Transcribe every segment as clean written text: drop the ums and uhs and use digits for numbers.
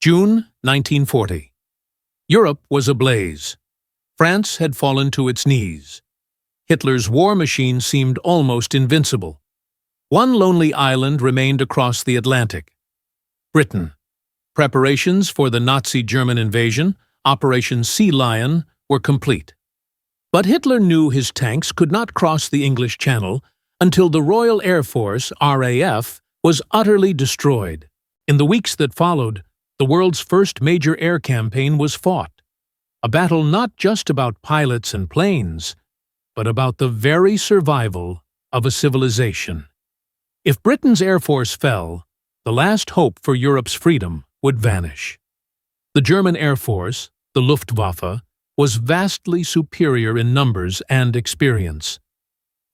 June 1940. Europe was ablaze. France had fallen to its knees. Hitler's war machine seemed almost invincible. One lonely island remained across the Atlantic: Britain. Preparations for the Nazi German invasion, Operation Sea Lion, were complete. But Hitler knew his tanks could not cross the English Channel until the Royal Air Force, RAF, was utterly destroyed. In the weeks that followed, the world's first major air campaign was fought. A battle not just about pilots and planes, but about the very survival of a civilization. If Britain's Air Force fell, the last hope for Europe's freedom would vanish. The German Air Force, the Luftwaffe, was vastly superior in numbers and experience.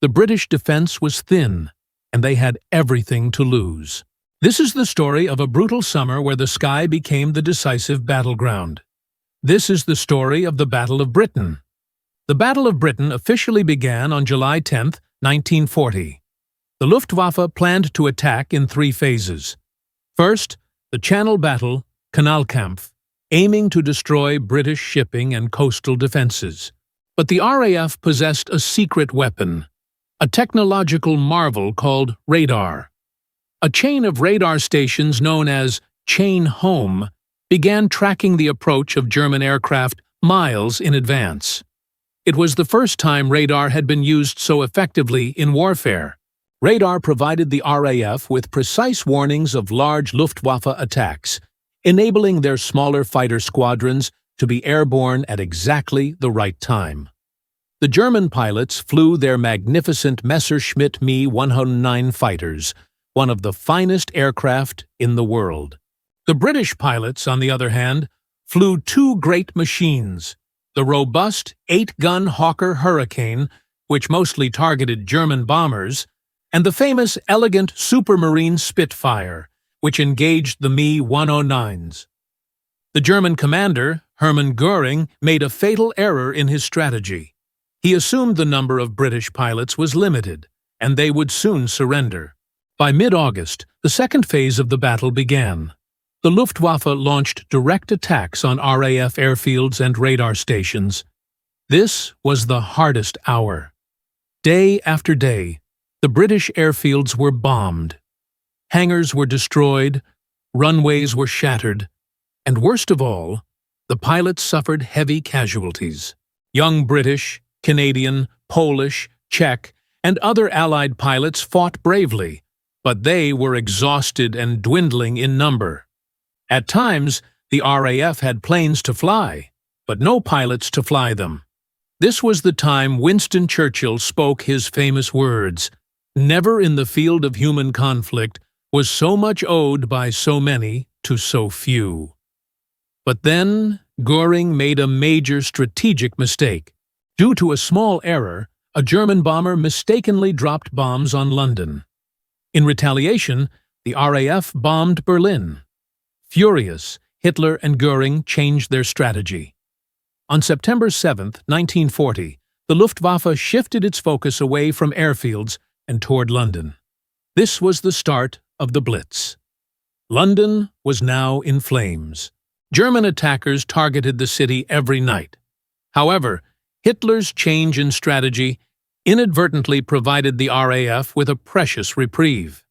The British defense was thin, and they had everything to lose. This is the story of a brutal summer where the sky became the decisive battleground. This is the story of the Battle of Britain. The Battle of Britain officially began on July 10, 1940. The Luftwaffe planned to attack in 3 phases. First, the Channel Battle, Kanalkampf, aiming to destroy British shipping and coastal defenses. But the RAF possessed a secret weapon, a technological marvel called radar. A chain of radar stations known as Chain Home began tracking the approach of German aircraft miles in advance. It was the first time radar had been used so effectively in warfare. Radar provided the RAF with precise warnings of large Luftwaffe attacks, enabling their smaller fighter squadrons to be airborne at exactly the right time. The German pilots flew their magnificent Messerschmitt Me 109 fighters, one of the finest aircraft in the world. The British pilots, on the other hand, flew 2 great machines: the robust 8-gun Hawker Hurricane, which mostly targeted German bombers, and the famous elegant Supermarine Spitfire, which engaged the Me 109s. The German commander, Hermann Göring, made a fatal error in his strategy. He assumed the number of British pilots was limited, and they would soon surrender. By mid-August, the second phase of the battle began. The Luftwaffe launched direct attacks on RAF airfields and radar stations. This was the hardest hour. Day after day, the British airfields were bombed. Hangars were destroyed, runways were shattered, and worst of all, the pilots suffered heavy casualties. Young British, Canadian, Polish, Czech, and other Allied pilots fought bravely, but they were exhausted and dwindling in number. At times, the RAF had planes to fly, but no pilots to fly them. This was the time Winston Churchill spoke his famous words, "Never in the field of human conflict was so much owed by so many to so few." But then, Göring made a major strategic mistake. Due to a small error, a German bomber mistakenly dropped bombs on London. In retaliation, the RAF bombed Berlin. Furious, Hitler and Göring changed their strategy. On September 7, 1940, the Luftwaffe shifted its focus away from airfields and toward London. This was the start of the Blitz. London was now in flames. German attackers targeted the city every night. However, Hitler's change in strategy inadvertently provided the RAF with a precious reprieve.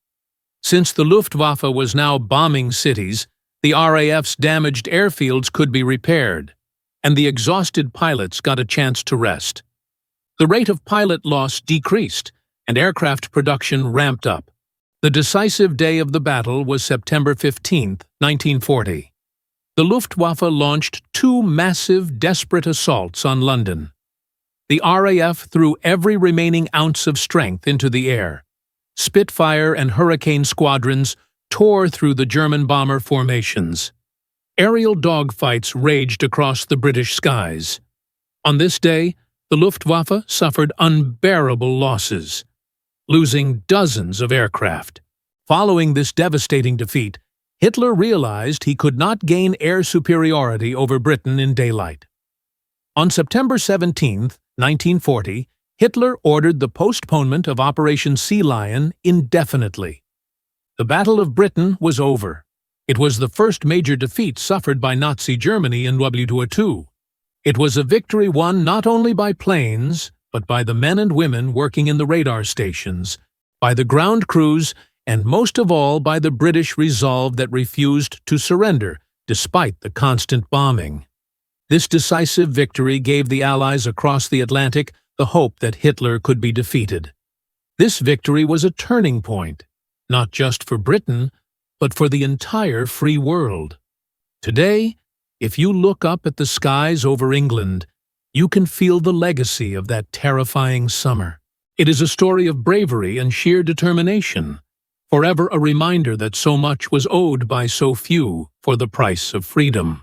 Since the Luftwaffe was now bombing cities, the RAF's damaged airfields could be repaired, and the exhausted pilots got a chance to rest. The rate of pilot loss decreased, and aircraft production ramped up. The decisive day of the battle was September 15, 1940. The Luftwaffe launched 2 massive, desperate assaults on London. The RAF threw every remaining ounce of strength into the air. Spitfire and Hurricane squadrons tore through the German bomber formations. Aerial dogfights raged across the British skies. On this day, the Luftwaffe suffered unbearable losses, losing dozens of aircraft. Following this devastating defeat, Hitler realized he could not gain air superiority over Britain in daylight. On September 17, 1940, Hitler ordered the postponement of Operation Sea Lion indefinitely. The Battle of Britain was over. It was the first major defeat suffered by Nazi Germany in WW2. It was a victory won not only by planes, but by the men and women working in the radar stations, by the ground crews, and most of all by the British resolve that refused to surrender, despite the constant bombing. This decisive victory gave the Allies across the Atlantic the hope that Hitler could be defeated. This victory was a turning point, not just for Britain, but for the entire free world. Today, if you look up at the skies over England, you can feel the legacy of that terrifying summer. It is a story of bravery and sheer determination, forever a reminder that so much was owed by so few for the price of freedom.